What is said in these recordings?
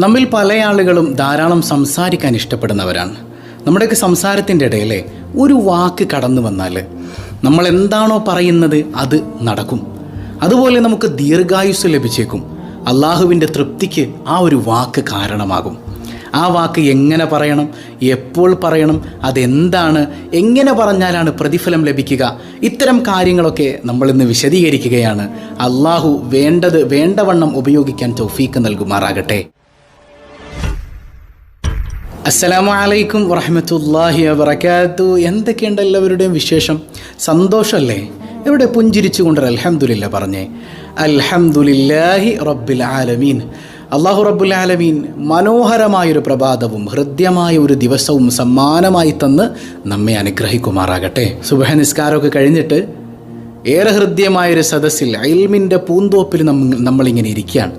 നമ്മിൽ പല ആളുകളും ധാരാളം സംസാരിക്കാൻ ഇഷ്ടപ്പെടുന്നവരാണ്. നമ്മുടെയൊക്കെ സംസാരത്തിൻ്റെ ഇടയിലെ ഒരു വാക്ക് കടന്നു വന്നാൽ നമ്മൾ എന്താണോ പറയുന്നത് അത് നടക്കും. അതുപോലെ നമുക്ക് ദീർഘായുസ് ലഭിച്ചേക്കും. അള്ളാഹുവിൻ്റെ തൃപ്തിക്ക് ആ ഒരു വാക്ക് കാരണമാകും. ആ വാക്ക് എങ്ങനെ പറയണം, എപ്പോൾ പറയണം, അതെന്താണ്, എങ്ങനെ പറഞ്ഞാലാണ് പ്രതിഫലം ലഭിക്കുക, ഇത്തരം കാര്യങ്ങളൊക്കെ നമ്മളിന്ന് വിശദീകരിക്കുകയാണ്. അള്ളാഹു വേണ്ടത് വേണ്ടവണ്ണം ഉപയോഗിക്കാൻ തൗഫീക്ക് നൽകുമാറാകട്ടെ. അസ്സലാമു അലൈക്കും വറഹ്മത്തുള്ളാഹി വബറകാതുഹു. എന്തൊക്കെയുണ്ട് എല്ലാവരുടെയും വിശേഷം? സന്തോഷമല്ലേ? ഇവിടെ പുഞ്ചിരിച്ചുകൊണ്ടൊരു അൽഹംദുലില്ലാ പറഞ്ഞേ. അൽഹംദുലില്ലാഹി റബ്ബിൽ ആലമീൻ. അല്ലാഹു റബ്ബുൽ ആലമീൻ മനോഹരമായൊരു പ്രഭാതവും ഹൃദ്യമായ ഒരു ദിവസവും സമ്മാനമായി തന്ന് നമ്മെ അനുഗ്രഹിക്കുമാറാകട്ടെ. സുബ്ഹ നിസ്കാരമൊക്കെ കഴിഞ്ഞിട്ട് ഏറെ ഹൃദ്യമായൊരു സദസ്സിൽ ഇൽമിൻ്റെ പൂന്തോപ്പിൽ നമ്മളിങ്ങനെ ഇരിക്കുകയാണ്.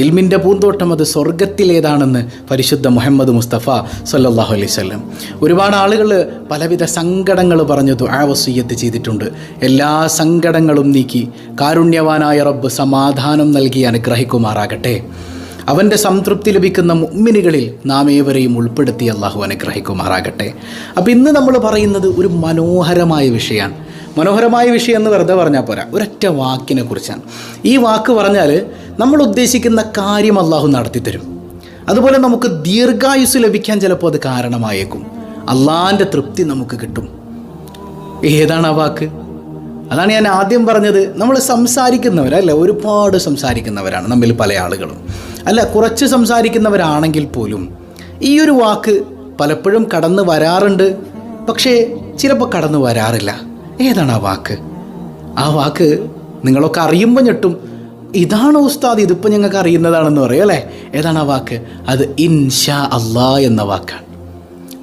ഇൽമിൻ്റെ പൂന്തോട്ടം അത് സ്വർഗത്തിലേതാണെന്ന് പരിശുദ്ധ മുഹമ്മദ് മുസ്തഫ സല്ലല്ലാഹു അലൈഹി വസല്ലം. ഒരുപാട് ആളുകൾ പലവിധ സങ്കടങ്ങൾ പറഞ്ഞു ദുആ വസിയ്യത്ത് ചെയ്തിട്ടുണ്ട്. എല്ലാ സങ്കടങ്ങളും നീക്കി കാരുണ്യവാനായ റബ്ബ് സമാധാനം നൽകി അനുഗ്രഹിക്കുമാറാകട്ടെ. അവൻ്റെ സംതൃപ്തി ലഭിക്കുന്ന മുഅ്മിനുകളിൽ നാം ഏവരെയും ഉൾപ്പെടുത്തി അള്ളാഹു അനുഗ്രഹിക്കുമാറാകട്ടെ. അപ്പോൾ ഇന്ന് നമ്മൾ പറയുന്നത് ഒരു മനോഹരമായ വിഷയമാണ്. മനോഹരമായ വിഷയം എന്ന് വെറുതെ പറഞ്ഞാൽ പോരാ, ഒരൊറ്റ വാക്കിനെ കുറിച്ചാണ്. ഈ വാക്ക് പറഞ്ഞാൽ നമ്മൾ ഉദ്ദേശിക്കുന്ന കാര്യം അള്ളാഹു നടത്തിത്തരും. അതുപോലെ നമുക്ക് ദീർഘായുസ് ലഭിക്കാൻ ചിലപ്പോൾ അത് കാരണമായേക്കും. അള്ളാഹിൻ്റെ തൃപ്തി നമുക്ക് കിട്ടും. ഏതാണ് ആ വാക്ക്? അതാണ് ഞാൻ ആദ്യം പറഞ്ഞത്. നമ്മൾ സംസാരിക്കുന്നവരല്ല, ഒരുപാട് സംസാരിക്കുന്നവരാണ് നമ്മിൽ പല ആളുകളും. അല്ല, കുറച്ച് സംസാരിക്കുന്നവരാണെങ്കിൽ പോലും ഈ ഒരു വാക്ക് പലപ്പോഴും കടന്നു വരാറുണ്ട്, പക്ഷേ ചിലപ്പോൾ കടന്നു വരാറില്ല. ഏതാണ് ആ വാക്ക്? ആ വാക്ക് നിങ്ങളൊക്കെ അറിയുമ്പോൾ ഞെട്ടും. ഇതാണോ ഉസ്താദ്, ഇതിപ്പോൾ ഞങ്ങൾക്ക് അറിയുന്നതാണെന്ന് പറയും അല്ലേ? ഏതാണ് ആ വാക്ക്? അത് ഇൻഷാ അല്ലാ എന്ന വാക്കാണ്.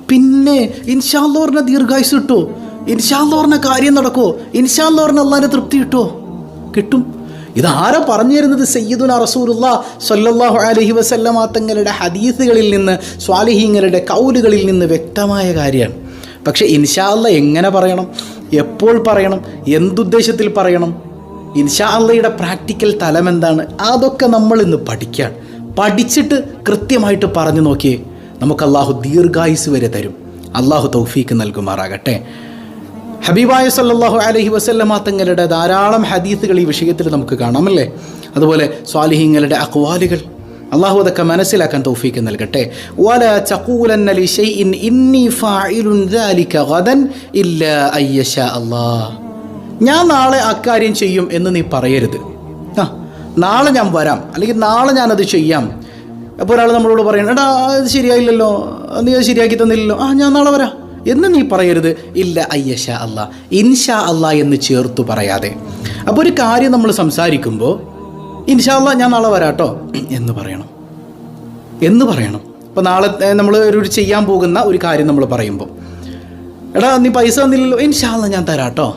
പിന്നെ ഇൻഷാ അല്ലാ പറഞ്ഞ ദീർഘായുസ് കിട്ടുമോ? ഇൻഷാ അല്ലാ പറഞ്ഞ കാര്യം നടക്കുമോ? ഇൻഷാ അല്ലാ പറഞ്ഞ അള്ളാഹിൻ്റെ തൃപ്തി കിട്ടുമോ? കിട്ടും. ഇതാരാ പറഞ്ഞു തരുന്നത്? സയ്യിദുനാ റസൂലുള്ളാഹി സ്വല്ലല്ലാഹു അലൈഹി വസല്ലമ തങ്ങളുടെ ഹദീസുകളിൽ നിന്ന്, സ്വാലിഹീങ്ങളുടെ കൗലുകളിൽ നിന്ന് വ്യക്തമായ കാര്യമാണ്. പക്ഷേ ഇൻഷാ അല്ലാ എങ്ങനെ പറയണം, എപ്പോൾ പറയണം, എന്തുദ്ദേശത്തിൽ പറയണം, ഇൻഷാ അല്ലായുടെ പ്രാക്ടിക്കൽ തലം എന്താണ്, അതൊക്കെ നമ്മൾ ഇന്ന് പഠിച്ചിട്ട് കൃത്യമായിട്ട് പറഞ്ഞു നോക്കിയേ നമുക്ക് അള്ളാഹു ദീർഘായുസ് വരെ തരും. അള്ളാഹു തൗഫീക്ക് നൽകുമാറാകട്ടെ. ഹബീബായ സല്ലല്ലാഹു അലൈഹി വസല്ലമ തങ്ങളുടെ ധാരാളം ഹദീസുകൾ ഈ വിഷയത്തിൽ നമുക്ക് കാണാമല്ലേ? അതുപോലെ സ്വാലിഹീങ്ങളുടെ അഖ്വാലുകൾ. അള്ളാഹു അതൊക്കെ മനസ്സിലാക്കാൻ തൗഫീക്ക് നൽകട്ടെ. വലാ തഖൂലന്ന ലിശൈഇൻ ഇന്നി ഫാഇലുൻ ദാലിക ഗദൻ ഇല്ലാ അയ്യശാ അല്ലാഹ്. ഞാൻ നാളെ അക്കാര്യം ചെയ്യും എന്ന് നീ പറയരുത്. നാളെ ഞാൻ വരാം, അല്ലെങ്കിൽ നാളെ ഞാനത് ചെയ്യാം. അപ്പോൾ ഒരാൾ നമ്മളോട് പറയണം, എടാ അത് ശരിയായില്ലല്ലോ, നീ അത് ശരിയാക്കി തന്നില്ലല്ലോ, ഞാൻ നാളെ വരാം എന്ന് നീ പറയരുത്. ഇല്ല അയ്യശാ അല്ലാഹ്, ഇൻഷാ അല്ലാഹ് എന്ന് ചേർത്തു പറയാതെ. അപ്പോൾ ഒരു കാര്യം നമ്മൾ സംസാരിക്കുമ്പോൾ ഇൻഷാ അല്ലാഹ് ഞാൻ നാളെ വരാട്ടോ എന്ന് പറയണം. അപ്പോൾ നാളെ നമ്മൾ ഒരു ചെയ്യാൻ പോകുന്ന ഒരു കാര്യം നമ്മൾ പറയുമ്പോൾ, എടാ നീ പൈസ തന്നില്ലല്ലോ, ഇൻഷാ അല്ലാഹ് ഞാൻ തരാട്ടോ,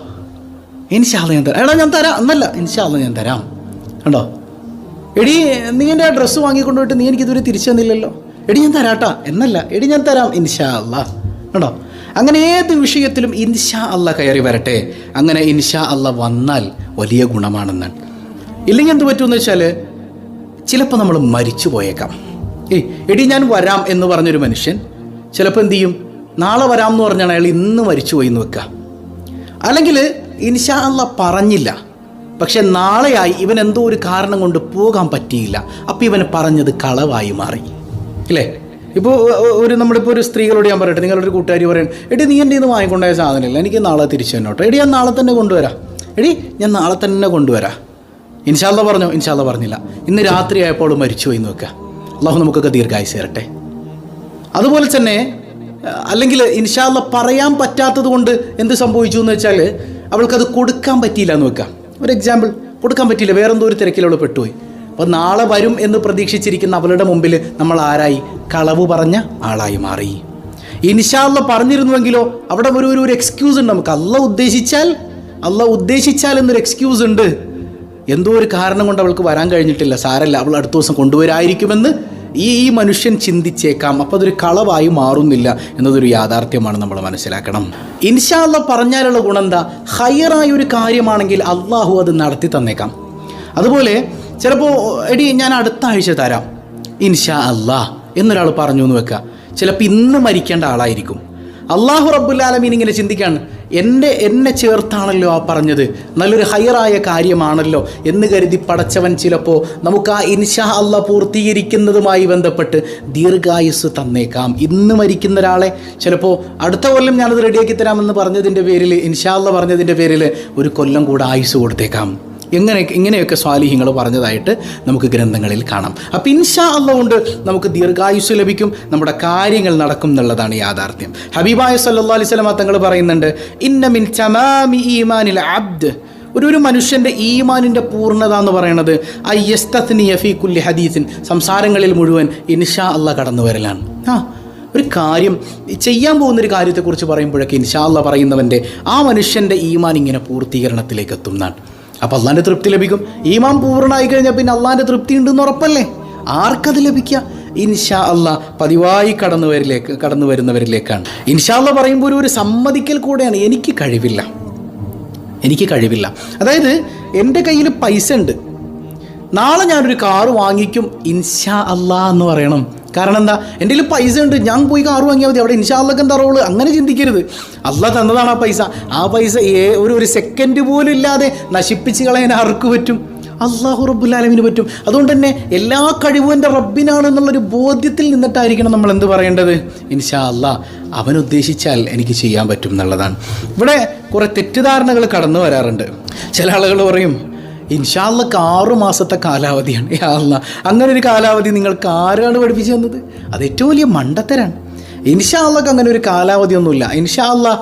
ഇൻഷാ അല്ലാഹ് ഞാൻ തരാം. എടാ ഞാൻ തരാം എന്നല്ല, ഇൻഷാ അല്ലാഹ് ഞാൻ തരാം. കണ്ടോ? എടി നീ എൻ്റെ ആ ഡ്രസ്സ് വാങ്ങിക്കൊണ്ടുപോയിട്ട് നീ എനിക്കിതുവരെ തിരിച്ചു തന്നില്ലല്ലോ, എടി ഞാൻ തരാട്ടാ എന്നല്ല, എടി ഞാൻ തരാം ഇൻഷാ അല്ലാഹ്. കണ്ടോ? അങ്ങനെ ഏത് വിഷയത്തിലും ഇൻഷാ അല്ലാഹ് കയറി വരട്ടെ. അങ്ങനെ ഇൻഷാ അല്ലാഹ് വന്നാൽ വലിയ ഗുണമാണെന്നാണ്. ഇല്ലെങ്കിൽ എന്ത് പറ്റുമെന്ന് വെച്ചാൽ ചിലപ്പോൾ നമ്മൾ മരിച്ചു പോയേക്കാം. എടി ഞാൻ വരാം എന്ന് പറഞ്ഞൊരു മനുഷ്യൻ ചിലപ്പോൾ എന്ത് ചെയ്യും? നാളെ വരാം എന്ന് പറഞ്ഞാൽ അയാൾ ഇന്ന് മരിച്ചു പോയി എന്ന് വെക്കുക. അല്ലെങ്കിൽ ഇൻഷാ അല്ലാഹ് പറഞ്ഞില്ല, പക്ഷെ നാളെയായി ഇവൻ എന്തോ ഒരു കാരണം കൊണ്ട് പോകാൻ പറ്റിയില്ല. അപ്പോൾ ഇവൻ പറഞ്ഞത് കളവായി മാറി അല്ലേ? ഇപ്പോൾ നമ്മളിപ്പോൾ ഒരു സ്ത്രീകളോട് ഞാൻ പറയട്ടെ, നിങ്ങളൊരു കൂട്ടുകാരി പറയണം, എടി നീ എൻ്റെ ഇന്ന് വാങ്ങിക്കൊണ്ടായ സാധനമില്ല, എനിക്ക് നാളെ തിരിച്ചു തന്നോട്ടോ, എടി ഞാൻ നാളെ തന്നെ കൊണ്ടുവരാം, എടി ഞാൻ നാളെ തന്നെ കൊണ്ടുവരാം. ഇൻഷാ അല്ലാഹ് പറഞ്ഞോ? ഇൻഷാ അല്ലാഹ് പറഞ്ഞില്ല, ഇന്ന് രാത്രി ആയപ്പോൾ മരിച്ചുപോയി എന്ന് വെക്കുക. അള്ളാഹു നമുക്കൊക്കെ ദീർഘായുസ് തരട്ടെ. അതുപോലെ തന്നെ അല്ലെങ്കിൽ ഇൻഷാ അല്ലാഹ് പറയാൻ പറ്റാത്തത് കൊണ്ട് എന്ത് സംഭവിച്ചു എന്ന് വെച്ചാൽ അവൾക്കത് കൊടുക്കാൻ പറ്റിയില്ല എന്ന് വെക്കാം. ഒരു എക്സാമ്പിൾ, കൊടുക്കാൻ പറ്റിയില്ല, വേറെന്തോ ഒരു തിരക്കിൽ അവൾ പെട്ടുപോയി. അപ്പോൾ നാളെ വരും എന്ന് പ്രതീക്ഷിച്ചിരിക്കുന്ന അവളുടെ മുമ്പിൽ നമ്മൾ ആരായി? കളവ് പറഞ്ഞ ആളായി മാറി. ഇൻഷാ അല്ലാഹ് പറഞ്ഞിരുന്നുവെങ്കിലോ അവിടെ ഒരു എക്സ്ക്യൂസ് ഉണ്ട് നമുക്ക്. അള്ളാഹ് ഉദ്ദേശിച്ചാൽ എന്നൊരു എക്സ്ക്യൂസ് ഉണ്ട്. എന്തോ ഒരു കാരണം കൊണ്ട് അവൾക്ക് വരാൻ കഴിഞ്ഞിട്ടില്ല, സാരല്ല, അവൾ അടുത്ത ദിവസം കൊണ്ടുവരായിരിക്കുമെന്ന് ഈ മനുഷ്യൻ ചിന്തിച്ചേക്കാം. അപ്പോൾ അതൊരു കളവായി മാറുന്നില്ല എന്നതൊരു യാഥാർത്ഥ്യമാണ് നമ്മൾ മനസ്സിലാക്കണം. ഇൻഷാ അല്ലാഹ് പറഞ്ഞാലുള്ള ഗുണം എന്താ? ഹൈറായ ഒരു കാര്യമാണെങ്കിൽ അള്ളാഹു അത് നടത്തി തന്നേക്കാം. അതുപോലെ ചിലപ്പോൾ എടി ഞാൻ അടുത്ത ആഴ്ച തരാം, ഇൻഷാ അല്ലാ എന്നൊരാൾ പറഞ്ഞു എന്ന് വെക്കുക. ചിലപ്പോൾ ഇന്ന് മരിക്കേണ്ട ആളായിരിക്കും. അള്ളാഹു റബ്ബുൽ ആലമീൻ ഇങ്ങനെ ചിന്തിക്കുകയാണ്, എന്നെ ചേർത്താണല്ലോ ആ പറഞ്ഞത്, നല്ലൊരു ഹൈറായ കാര്യമാണല്ലോ എന്ന് കരുതി പടച്ചവൻ ചിലപ്പോൾ നമുക്ക് ആ ഇൻഷാ അല്ലാ പൂർത്തീകരിക്കുന്നതുമായി ബന്ധപ്പെട്ട് ദീർഘായുസ് തന്നേക്കാം. ഇന്ന് മരിക്കുന്ന ഒരാളെ ചിലപ്പോൾ അടുത്ത കൊല്ലം ഞാനത് റെഡിയാക്കി തരാമെന്ന് പറഞ്ഞതിൻ്റെ പേരിൽ, ഇൻഷാ അല്ലാ പറഞ്ഞതിൻ്റെ പേരിൽ ഒരു കൊല്ലം കൂടെ ആയുസ് കൊടുത്തേക്കാം. ഇങ്ങനെയൊക്കെ സ്വാലിഹ്യങ്ങൾ പറഞ്ഞതായിട്ട് നമുക്ക് ഗ്രന്ഥങ്ങളിൽ കാണാം. അപ്പോൾ ഇൻഷാ അല്ലാ കൊണ്ട് നമുക്ക് ദീർഘായുസ് ലഭിക്കും, നമ്മുടെ കാര്യങ്ങൾ നടക്കും എന്നുള്ളതാണ് യാഥാർത്ഥ്യം. ഹബീബായ സല്ലല്ലാഹു അലൈഹി വസല്ലം തങ്ങൾ പറയുന്നുണ്ട്, ഇന്ന മിൻ തമാമി ഈമാനിൽ അബ്ദ്, ഒരു മനുഷ്യൻ്റെ ഈമാനിൻ്റെ പൂർണ്ണത എന്ന് പറയുന്നത് അയ്യസ്തത്നിയ ഫീ കുല്ലി ഹദീസിൻ, സംസാരങ്ങളിൽ മുഴുവൻ ഇൻഷാ അല്ലാ കടന്നു വരലാണ്. ഒരു കാര്യം ചെയ്യാൻ പോകുന്നൊരു കാര്യത്തെക്കുറിച്ച് പറയുമ്പോഴൊക്കെ ഇൻഷാ അല്ലാ പറയുന്നവൻ്റെ ആ മനുഷ്യൻ്റെ ഈമാൻ ഇങ്ങനെ പൂർത്തീകരണത്തിലേക്ക് എത്തും എന്നാണ്. അപ്പോൾ അള്ളാൻ്റെ തൃപ്തി ലഭിക്കും. ഈമാൻ പൂർണ്ണമായി കഴിഞ്ഞാൽ പിന്നെ അള്ളാൻ്റെ തൃപ്തി ഉണ്ടെന്ന് ഉറപ്പല്ലേ? ആർക്കത് ലഭിക്കുക? ഇൻഷാ അല്ലാ പതിവായി കടന്നു വരുന്നവരിലേക്കാണ്. ഇൻഷാ അല്ലാ പറയുമ്പോൾ ഒരു സമ്മതിക്കൽ കൂടെയാണ്. എനിക്ക് കഴിവില്ല, അതായത് എൻ്റെ കയ്യിൽ പൈസ ഉണ്ട്, നാളെ ഞാനൊരു കാറ് വാങ്ങിക്കും ഇൻഷാ അല്ലാ എന്ന് പറയണം. കാരണം എന്താ, എൻ്റെ കയ്യിൽ പൈസ ഉണ്ട്, ഞാൻ പോയി കാറ് വാങ്ങിയാൽ മതി, അവിടെ ഇൻഷാ അല്ലാക്ക് എന്താ റോള്? അങ്ങനെ ചിന്തിക്കരുത്. അല്ലാഹ് തന്നതാണ് ആ പൈസ ഒരു സെക്കൻഡ് പോലും ഇല്ലാതെ നശിപ്പിച്ച് കളയാൻ ആർക്ക് പറ്റും? അല്ലാഹു റബ്ബുൽ ആലമീന് പറ്റും. അതുകൊണ്ട് തന്നെ എല്ലാ കഴിവും എൻ്റെ റബ്ബിനാണെന്നുള്ളൊരു ബോധ്യത്തിൽ നിന്നിട്ടായിരിക്കണം നമ്മൾ എന്ത് പറയേണ്ടത്? ഇൻഷാ അല്ലാ അവൻ ഉദ്ദേശിച്ചാൽ എനിക്ക് ചെയ്യാൻ പറ്റും എന്നുള്ളതാണ്. ഇവിടെ കുറേ തെറ്റിദ്ധാരണകൾ കടന്നു വരാറുണ്ട്. ചില ആളുകൾ പറയും, ഇൻഷാ അല്ലാഹ് 6 മാസത്തെ കാലാവധിയാണ്. യാ അല്ലാഹ്, അങ്ങനെ ഒരു കാലാവധി നിങ്ങൾക്ക് ആരാണ് പഠിപ്പിച്ചു തന്നത്? അത് ഏറ്റവും വലിയ മണ്ടത്തരാണ്. ഇൻഷാ അല്ലാഹ് അങ്ങനെ ഒരു കാലാവധിയൊന്നുമില്ല. ഇൻഷാ അല്ലാഹ്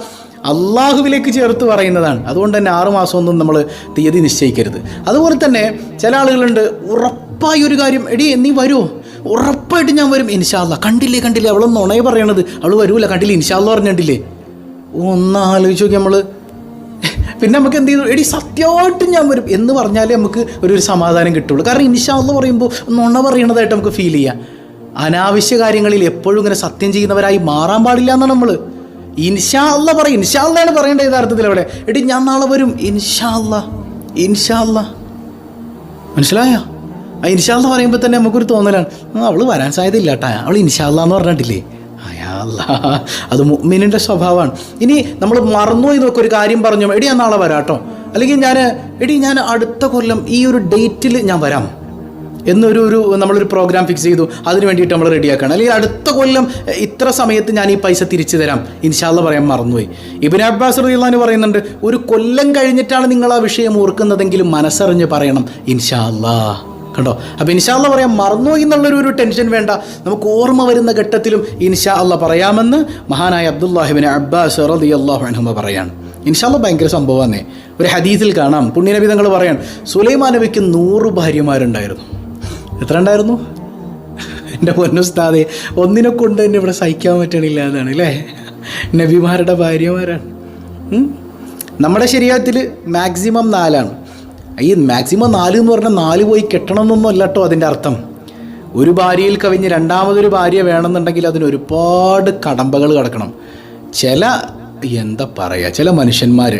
അള്ളാഹുവിലേക്ക് ചേർത്ത് പറയുന്നതാണ്. അതുകൊണ്ട് തന്നെ 6 മാസമൊന്നും നമ്മൾ തീയതി നിശ്ചയിക്കരുത്. അതുപോലെ തന്നെ ചില ആളുകളുണ്ട്, ഉറപ്പായി ഒരു കാര്യം, എടി നീ വരുമോ? ഉറപ്പായിട്ട് ഞാൻ വരും ഇൻഷാ അല്ലാഹ്. കണ്ടില്ലേ അവളൊന്നും ഉണയെ പറയണത്, അവൾ വരൂല, കണ്ടില്ലേ ഇൻഷാ അല്ലാഹ് പറഞ്ഞിട്ടില്ലേ? ഒന്ന് ആലോചിച്ച് നോക്കി നമ്മൾ. പിന്നെ നമുക്ക് എന്ത് ചെയ്തു, എടി സത്യമായിട്ടും ഞാൻ വരും എന്ന് പറഞ്ഞാലേ നമുക്ക് ഒരു സമാധാനം കിട്ടുള്ളൂ. കാരണം ഇൻഷാ അല്ലാഹ് പറയുമ്പോൾ നുണ പറയണതായിട്ട് നമുക്ക് ഫീൽ ചെയ്യാം. അനാവശ്യ കാര്യങ്ങളിൽ എപ്പോഴും ഇങ്ങനെ സത്യം ചെയ്യുന്നവരായി മാറാൻ പാടില്ല എന്നാണ് നമ്മൾ. ഇൻഷാ അല്ലാഹ് പറയും, ഇൻഷാ അല്ലാഹ് പറയേണ്ട യഥാർത്ഥത്തിൽ അവിടെ, എടി ഞാൻ നാളെ വരും ഇൻഷാ അല്ലാഹ്. മനസ്സിലായോ? ആ ഇൻഷാ അല്ലാഹ് പറയുമ്പോൾ തന്നെ നമുക്കൊരു തോന്നലാണ്, അവൾ വരാൻ സാധ്യതയില്ല കേട്ടാ, അവൾ ഇൻഷാ അല്ലാഹ് എന്ന് പറഞ്ഞിട്ടില്ലേ? അത് മുഅ്മിനിൻ്റെ സ്വഭാവമാണ്. ഇനി നമ്മൾ മറന്നുപോയി നോക്കുക, ഒരു കാര്യം പറഞ്ഞു, എടി ഞാൻ നാളെ വരാം കേട്ടോ, അല്ലെങ്കിൽ ഞാൻ അടുത്ത കൊല്ലം ഈ ഒരു ഡേറ്റിൽ ഞാൻ വരാം എന്നൊരു നമ്മളൊരു പ്രോഗ്രാം ഫിക്സ് ചെയ്തു, അതിന് വേണ്ടിയിട്ട് നമ്മൾ റെഡിയാക്കണം. അല്ലെങ്കിൽ അടുത്ത കൊല്ലം ഇത്ര സമയത്ത് ഞാൻ ഈ പൈസ തിരിച്ചു തരാം ഇൻഷാ അല്ലാഹ് പറയാൻ മറന്നുപോയി. ഇബ്നു അബ്ബാസ് റളിയല്ലാഹു അൻഹു പറയുന്നുണ്ട്, ഒരു കൊല്ലം കഴിഞ്ഞിട്ടാണ് നിങ്ങൾ ആ വിഷയം ഓർക്കുന്നതെങ്കിലും മനസ്സറിഞ്ഞ് പറയണം ഇൻഷാ അല്ലാഹ്. കണ്ടോ? അപ്പോൾ ഇൻഷാ അല്ലാഹ് പറയാൻ മറന്നുപോയി എന്നുള്ളൊരു ടെൻഷൻ വേണ്ട. നമുക്ക് ഓർമ്മ വരുന്ന ഘട്ടത്തിലും ഇൻഷാ അല്ലാഹ് പറയാമെന്ന് മഹാനായ അബ്ദുല്ലാഹി ഇബ്നു അബ്ബാസ് റളിയല്ലാഹു അൻഹു പറയാണ്. ഇൻഷാ അല്ലാഹ് ഭയങ്കര സംഭവമാണ്. ഒരു ഹദീസിൽ കാണാം, പുണ്യനബി തങ്ങൾ പറയാൻ, സുലൈമാൻ നബിക്ക് 100 ഭാര്യമാരുണ്ടായിരുന്നു. എത്ര ഉണ്ടായിരുന്നു? എൻ്റെ പൊന്നുസ്താദെ, ഒന്നിനെ കൊണ്ട് തന്നെ ഇവിടെ സഹിക്കാൻ പറ്റണില്ല എന്നാണ് അല്ലേ? നബിമാരുടെ ഭാര്യമാരാണ്. നമ്മുടെ ശരീരത്തിൽ മാക്സിമം 4ആണ്. ഈ മാക്സിമം 4 എന്ന് പറഞ്ഞാൽ 4 പോയി കെട്ടണമെന്നൊന്നും അല്ല കേട്ടോ അതിൻ്റെ അർത്ഥം. ഒരു ഭാര്യയിൽ കവിഞ്ഞ് രണ്ടാമതൊരു ഭാര്യ വേണമെന്നുണ്ടെങ്കിൽ അതിന് ഒരുപാട് കടമ്പകൾ കിടക്കണം. ചില മനുഷ്യന്മാർ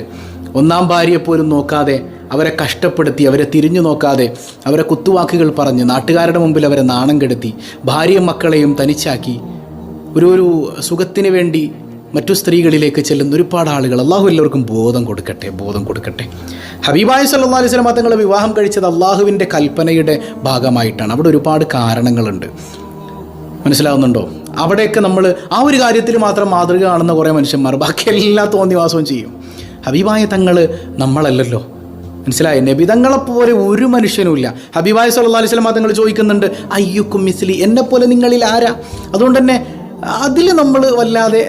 1-ാം ഭാര്യയെപ്പോലും നോക്കാതെ, അവരെ കഷ്ടപ്പെടുത്തി, അവരെ തിരിഞ്ഞു നോക്കാതെ, അവരെ കുത്തുവാക്കുകൾ പറഞ്ഞ് നാട്ടുകാരുടെ മുമ്പിൽ അവരെ നാണം കെടുത്തി, ഭാര്യയും മക്കളെയും തനിച്ചാക്കി ഒരു സുഖത്തിന് വേണ്ടി മറ്റു സ്ത്രീകളിലേക്ക് ചെല്ലുന്ന ഒരുപാട് ആളുകൾ. അള്ളാഹു എല്ലാവർക്കും ബോധം കൊടുക്കട്ടെ. ഹബീബായ സല്ലല്ലാഹു അലൈഹി വസല്ലം തങ്ങളെ വിവാഹം കഴിച്ചത് അള്ളാഹുവിൻ്റെ കൽപ്പനയുടെ ഭാഗമായിട്ടാണ്. അവിടെ ഒരുപാട് കാരണങ്ങളുണ്ട്. മനസ്സിലാവുന്നുണ്ടോ? അവിടെയൊക്കെ നമ്മൾ ആ ഒരു കാര്യത്തിൽ മാത്രം മാതൃക കാണുന്ന കുറേ മനുഷ്യന്മാർ ബാക്കി എല്ലാ തോന്നിവാസവും ചെയ്യും. ഹബീബായ തങ്ങൾ നമ്മളല്ലല്ലോ. മനസ്സിലായി? നബി തങ്ങളെപ്പോലെ ഒരു മനുഷ്യനുമില്ല. ഹബീബായ സല്ലല്ലാഹു അലൈഹി വസല്ലം തങ്ങൾ ചോദിക്കുന്നുണ്ട്, അയ്യുക്കും മിസ്ലി, എന്നെപ്പോലെ നിങ്ങളിൽ ആരാ? അതുകൊണ്ട് തന്നെ അതിൽ നമ്മൾ വല്ലാതെ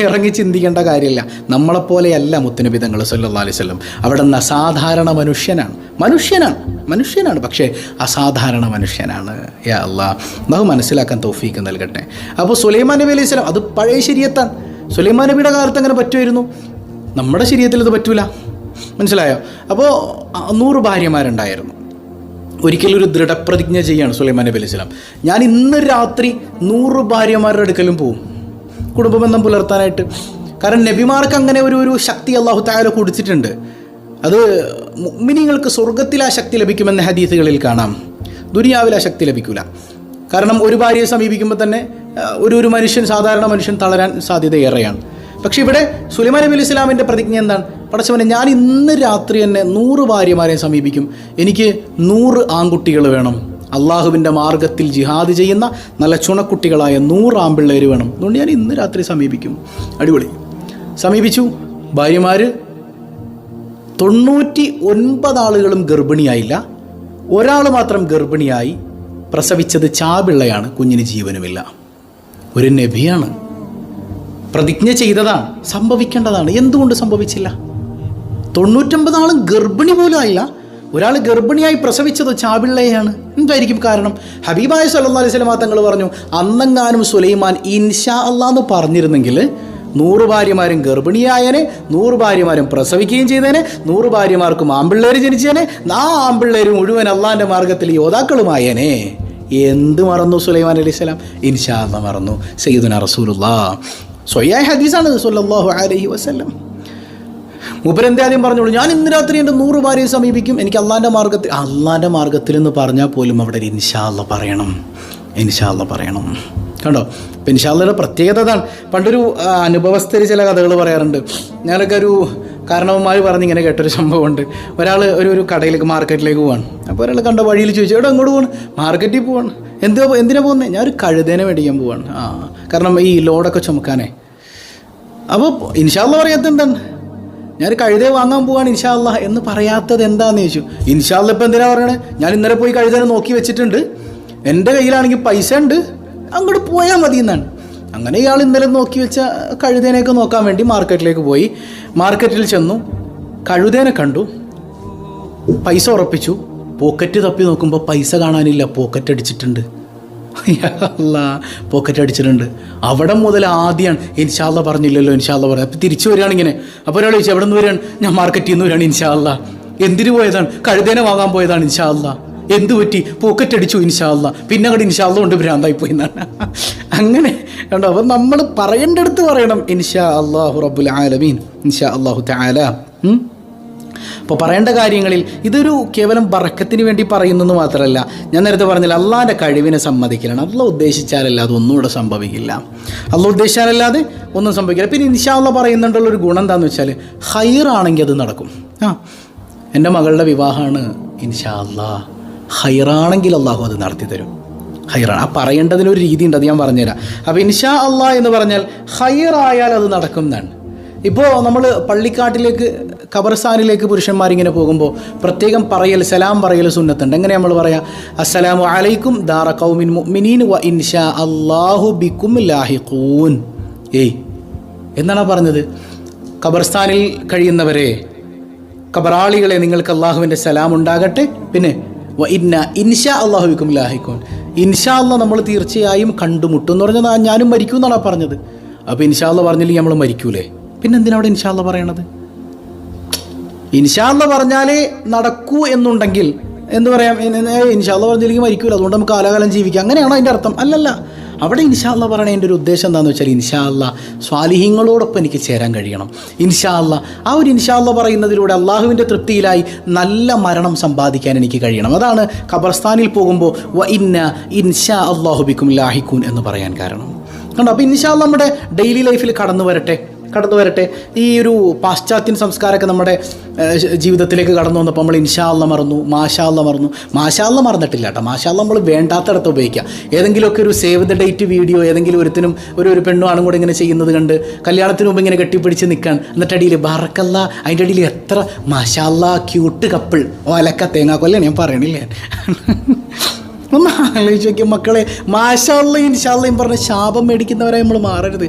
ഇറങ്ങി ചിന്തിക്കേണ്ട കാര്യമില്ല. നമ്മളെപ്പോലെയല്ല മുത്തുനബി തങ്ങൾ സല്ലല്ലാഹു അലൈഹി വസല്ലം. അവിടെ നിന്ന് അസാധാരണ മനുഷ്യനാണ്, പക്ഷേ അസാധാരണ മനുഷ്യനാണ്. യാ അല്ലാഹ്, നമുക്ക് മനസ്സിലാക്കാൻ തൗഫീക്ക് നൽകട്ടെ. അപ്പോൾ സുലൈമാൻ നബി അലൈഹി സ്വലാം, അത് പഴയ ശരീഅത്താണ്. സുലൈമാൻ നബിയുടെ കാലത്ത് അങ്ങനെ പറ്റുമായിരുന്നു, നമ്മുടെ ശരീഅത്തിൽ അത് പറ്റൂല. മനസ്സിലായോ? അപ്പോൾ 100 ഭാര്യമാരുണ്ടായിരുന്നു. ഒരിക്കലും ഒരു ദൃഢപ്രതിജ്ഞ ചെയ്യാണ് സുലൈമാൻ നബി അലൈഹി സ്വലാം, ഞാൻ ഇന്ന് രാത്രി 100 ഭാര്യമാരുടെ അടുക്കലും പോവും കുടുംബബന്ധം പുലർത്താനായിട്ട്. കാരണം നബിമാർക്ക് അങ്ങനെ ഒരു ശക്തി അല്ലാഹു തആല കൊടുത്തിട്ടുണ്ട്. അത് മുഅ്മിനീങ്ങൾക്ക് സ്വർഗ്ഗത്തിൽ ആ ശക്തി ലഭിക്കുമെന്ന ഹദീസുകളിൽ കാണാം. ദുനിയാവിൽ ആ ശക്തി ലഭിക്കില്ല. കാരണം ഒരു ഭാര്യയെ സമീപിക്കുമ്പോൾ തന്നെ ഒരു മനുഷ്യൻ, സാധാരണ മനുഷ്യൻ തളരാൻ സാധ്യത ഏറെയാണ്. പക്ഷെ ഇവിടെ സുലൈമാൻ നബി അലൈഹി സ്വലാമിൻ്റെ പ്രതിജ്ഞ എന്താണ്? പടച്ചവനെ, ഞാൻ ഇന്ന് രാത്രി തന്നെ 100 ഭാര്യമാരെ സമീപിക്കും, എനിക്ക് 100 ആൺകുട്ടികൾ വേണം, അള്ളാഹുവിൻ്റെ മാർഗത്തിൽ ജിഹാദ് ചെയ്യുന്ന നല്ല ചുണക്കുട്ടികളായ 100 ആൺപിള്ളേർ വേണം, അതുകൊണ്ട് ഞാൻ ഇന്ന് രാത്രി സമീപിക്കും. അടിപൊളി. സമീപിച്ചു. ഭാര്യമാർ 99 ആളുകളും ഗർഭിണിയായില്ല, ഒരാൾ മാത്രം ഗർഭിണിയായി. പ്രസവിച്ചത് ചാപിള്ളയാണ്, കുഞ്ഞിന് ജീവനുമില്ല. ഒരു നബിയാണ്, പ്രതിജ്ഞ ചെയ്തതാണ്, സംഭവിക്കേണ്ടതാണ്. എന്തുകൊണ്ട് സംഭവിച്ചില്ല? 99 ആളും ഗർഭിണി പോലും ആയില്ല, ഒരാൾ ഗർഭിണിയായി പ്രസവിച്ചത് ചാപിള്ളയാണ്. എന്തായിരിക്കും കാരണം? ഹബീബായ സല്ലല്ലാഹു അലൈഹി വസല്ലം തങ്ങൾ പറഞ്ഞു, അന്നെങ്ങാനും സുലൈമാൻ ഇൻഷാ അല്ലാഹ് എന്ന് പറഞ്ഞിരുന്നെങ്കിൽ 100 ഭാര്യമാരും ഗർഭിണിയായനെ, 100 ഭാര്യമാരും പ്രസവിക്കുകയും ചെയ്തേനെ, 100 ഭാര്യമാർക്കും ആമ്പിള്ളേർ ജനിച്ചേനെ, ആ ആമ്പിള്ളേർ മുഴുവൻ അള്ളാഹിൻ്റെ മാർഗത്തിൽ യോദ്ധാക്കളുമായേനെ. എന്ത് മറന്നു സുലൈമാൻ അലൈഹി സ്വലാം? ഇൻഷാ അല്ലാഹ് മറന്നു. സയ്യിദുനാ റസൂലുള്ളാഹ് സ്വഹീഹ് ഹദീസാണ് സല്ലല്ലാഹു അലൈഹി വസല്ലം. മൂപ്പരെന്തേ ആദ്യം പറഞ്ഞോളൂ, ഞാൻ ഇന്ന് രാത്രി എൻ്റെ 100 ഭാര്യയെ സമീപിക്കും, എനിക്ക് അള്ളാഹിൻ്റെ മാർഗത്തിൽ എന്ന് പറഞ്ഞാൽ പോലും അവിടെ ഒരു ഇൻഷാ അല്ലാഹ് പറയണം, ഇൻഷാ അല്ലാഹ് പറയണം. കണ്ടോ? ഇപ്പം ഇൻഷാ അല്ലാഹയുടെ പ്രത്യേകത അതാണ്. പണ്ടൊരു അനുഭവസ്ഥര് ചില കഥകൾ പറയാറുണ്ട്. ഞാനൊക്കെ ഒരു കാരണവന്മാർ പറഞ്ഞിങ്ങനെ കേട്ടൊരു സംഭവമുണ്ട്. ഒരാൾ ഒരു കടയിലേക്ക്, മാർക്കറ്റിലേക്ക് പോവാണ്. അപ്പോൾ ഒരാൾ കണ്ട വഴിയിൽ ചോദിച്ചു, എവിടെ അങ്ങോട്ട് പോവാണ്? മാർക്കറ്റിൽ പോവാണ്. എന്തിനാ പോകുന്നത്? ഞാൻ ഒരു കഴുതേനെ മേടിക്കാൻ പോവാണ്. കാരണം ഈ ലോഡൊക്കെ ചുമക്കാനേ. അപ്പോൾ ഇൻഷാ അല്ലാഹ് പറയാത്തത് എന്താണ്? ഞാൻ കഴുതയെ വാങ്ങാൻ പോവാണ് ഇൻഷാ അല്ലാഹ് എന്ന് പറയാത്തത് എന്താണെന്ന് ചോദിച്ചു. ഇൻഷാ അല്ലാഹ് ഇപ്പം എന്തിനാ പറയണേ? ഞാൻ ഇന്നലെ പോയി കഴുതേനെ നോക്കി വെച്ചിട്ടുണ്ട്, എൻ്റെ കയ്യിലാണെങ്കിൽ പൈസ ഉണ്ട്, അങ്ങോട്ട് പോയാൽ മതി എന്നാണ്. അങ്ങനെ ഇയാൾ ഇന്നലെ നോക്കി വെച്ച കഴുതേനെയൊക്കെ നോക്കാൻ വേണ്ടി മാർക്കറ്റിലേക്ക് പോയി. മാർക്കറ്റിൽ ചെന്നു, കഴുതേനെ കണ്ടു, പൈസ ഉറപ്പിച്ചു. പോക്കറ്റ് തപ്പി നോക്കുമ്പോൾ പൈസ കാണാനില്ല, പോക്കറ്റ് അടിച്ചിട്ടുണ്ട്. പോക്കറ്റ് അടിച്ചിട്ടുണ്ട്. അവിടെ മുതൽ ആദ്യമാണ് ഇൻഷാ അല്ലാഹ് പറഞ്ഞില്ലല്ലോ, ഇൻഷാ അല്ലാഹ് പറഞ്ഞു. അപ്പോൾ തിരിച്ചു വരികയാണ് ഇങ്ങനെ. അപ്പോൾ ഒരാൾ ചോദിച്ചു, എവിടെ നിന്ന് വരികയാണ്? ഞാൻ മാർക്കറ്റിൽ നിന്ന് വരികയാണ് ഇൻഷാ അല്ലാഹ്. എന്തിനു പോയതാണ്? കഴുതേനെ വാങ്ങാൻ പോയതാണ് ഇൻഷാ അല്ലാഹ്. എന്ത് പറ്റി? പോക്കറ്റ് അടിച്ചു ഇൻഷാ അല്ലാഹ്. പിന്നെ അങ്ങോട്ട് ഇൻഷാ അല്ലാഹ് കൊണ്ട് ഭ്രാന്തായി പോയി എന്നാണ്. അങ്ങനെ കണ്ടോ? അപ്പം നമ്മൾ പറയേണ്ടടുത്ത് പറയണം, ഇൻഷാ അല്ലാഹു റബ്ബുൽ ആലമീൻ, ഇൻഷാ അല്ലാഹു തആല. അപ്പോൾ പറയേണ്ട കാര്യങ്ങളിൽ ഇതൊരു കേവലം ബറക്കത്തിന് വേണ്ടി പറയുന്നെന്ന് മാത്രമല്ല, ഞാൻ നേരത്തെ പറഞ്ഞില്ല, അള്ളാഹിൻ്റെ കഴിവിനെ സമ്മതിക്കലാണ്. അള്ളാഹ് ഉദ്ദേശിച്ചാലല്ലാതെ ഒന്നും ഇവിടെ സംഭവിക്കില്ല. അള്ളാഹ് ഉദ്ദേശിച്ചാലല്ലാതെ ഒന്നും സംഭവിക്കില്ല. പിന്നെ ഇൻഷാ അല്ലാഹ് പറയുന്നുണ്ടുള്ളൊരു ഗുണം എന്താണെന്ന് വെച്ചാൽ, ഹൈറാണെങ്കിൽ അത് നടക്കും. എൻ്റെ മകളുടെ വിവാഹമാണ്, ഇൻഷാ അല്ലാഹ് ഹൈറാണെങ്കിൽ അള്ളാഹു അത് നടത്തി തരും. ഹൈറാണ്. ആ പറയേണ്ടതിനൊരു രീതി ഉണ്ട്, അത് ഞാൻ പറഞ്ഞുതരാം. അപ്പോൾ ഇൻഷാ അല്ലാഹ് എന്ന് പറഞ്ഞാൽ ഹൈറായാൽ അത് നടക്കും എന്നാണ്. ഇപ്പോൾ നമ്മൾ പള്ളിക്കാട്ടിലേക്ക്, ഖബർസ്ഥാനിലേക്ക് പുരുഷന്മാരിങ്ങനെ പോകുമ്പോൾ പ്രത്യേകം സലാം പറയൽ സുന്നത്തുണ്ട്. എങ്ങനെ നമ്മൾ പറയാം? അസ്സലാമു അലൈക്കും ദാറ ഖൗമിൻ മുഅ്മിനീൻ വ ഇൻഷാ അല്ലാഹു ബിക്കും ലാഹിഖൂൻ. എന്നാണ് പറഞ്ഞത്? ഖബർസ്ഥാനിൽ കഴിയുന്നവരെ, ഖബറാളികളെ, നിങ്ങൾക്ക് അള്ളാഹുവിൻ്റെ സലാം ഉണ്ടാകട്ടെ. പിന്നെ വ ഇൻഷാ അല്ലാഹു ബിക്കും ലാഹിഖൂൻ, ഇൻഷാ അല്ലാഹ് നമ്മൾ തീർച്ചയായും കണ്ടുമുട്ടും എന്ന് പറഞ്ഞാൽ ഞാനും മരിക്കും എന്നാണ് പറഞ്ഞത്. അപ്പോൾ ഇൻഷാ അല്ലാഹ് പറഞ്ഞില്ലെങ്കിൽ നമ്മൾ മരിക്കൂലേ? പിന്നെ എന്തിനാ അവിടെ ഇൻഷാ അല്ലാഹ് പറയണത്? ഇൻഷാ അല്ലാഹ് പറഞ്ഞാലേ നടക്കൂ എന്നുണ്ടെങ്കിൽ എന്ത് പറയാം? ഇൻഷാ അല്ലാഹ് പറഞ്ഞില്ലെങ്കിൽ മരിക്കൂല, അതുകൊണ്ട് നമുക്ക് കാലാകാലം ജീവിക്കാം, അങ്ങനെയാണോ അതിൻ്റെ അർത്ഥം? അല്ലല്ല. അവിടെ ഇൻഷാ അല്ലാഹ് പറയണതിൻ്റെ ഒരു ഉദ്ദേശം എന്താണെന്ന് വെച്ചാൽ, ഇൻഷാ അല്ലാഹ് സ്വാലിഹീങ്ങളോടൊപ്പം എനിക്ക് ചേരാൻ കഴിയണം. ഇൻഷാ അല്ലാഹ് ആ ഒരു ഇൻഷാ അല്ലാഹ് പറയുന്നതിലൂടെ അള്ളാഹുവിൻ്റെ തൃപ്തിയിലായി നല്ല മരണം സമ്പാദിക്കാൻ എനിക്ക് കഴിയണം. അതാണ് ഖബർസ്ഥാനിൽ പോകുമ്പോൾ വ ഇൻഷാ അല്ലാഹു ബിക്കും ലാഹിഖൂൻ എന്ന് പറയാൻ കാരണം. കണ്ടോ? അപ്പോൾ ഇൻഷാ അല്ലാഹ് നമ്മുടെ ഡെയിലി ലൈഫിൽ കടന്നു വരട്ടെ. ഈ ഒരു പാശ്ചാത്യൻ സംസ്കാരമൊക്കെ നമ്മുടെ ജീവിതത്തിലേക്ക് കടന്നു വന്നപ്പോൾ നമ്മൾ ഇൻഷാ അല്ലാഹ് മറന്നു, മാഷാ അല്ലാഹ് മറന്നു. മാഷാ അല്ലാഹ് മറന്നിട്ടില്ല കേട്ടോ. മാഷാ അല്ലാഹ് നമ്മൾ വേണ്ടാത്തടത്ത് ഉപയോഗിക്കുക. ഏതെങ്കിലുമൊക്കെ ഒരു സേവ് ദ ഡേറ്റ് വീഡിയോ ഏതെങ്കിലും ഒരു പെണ്ണും ആണും കൂടെ ഇങ്ങനെ ചെയ്യുന്നത് കണ്ട് കല്യാണത്തിന് മുമ്പ് ഇങ്ങനെ കെട്ടിപ്പിടിച്ച് നിൽക്കാൻ, എന്നിട്ട് അടിയിൽ ബറക്കല്ലാ, അതിൻ്റെ അടിയിൽ എത്ര മാഷാ അല്ലാഹ് ക്യൂട്ട് കപ്പിൾ, ഓലക്ക തേങ്ങാക്കൊല്ലാണ് ഞാൻ പറയണില്ലേ. ഒന്ന് ആലോചിച്ച് നോക്കിയ മക്കളെ, മാഷാ അല്ലാഹ് ഇൻഷാ അല്ലാഹ് പറഞ്ഞ ശാപം മേടിക്കുന്നവരായി നമ്മൾ മാറരുത്.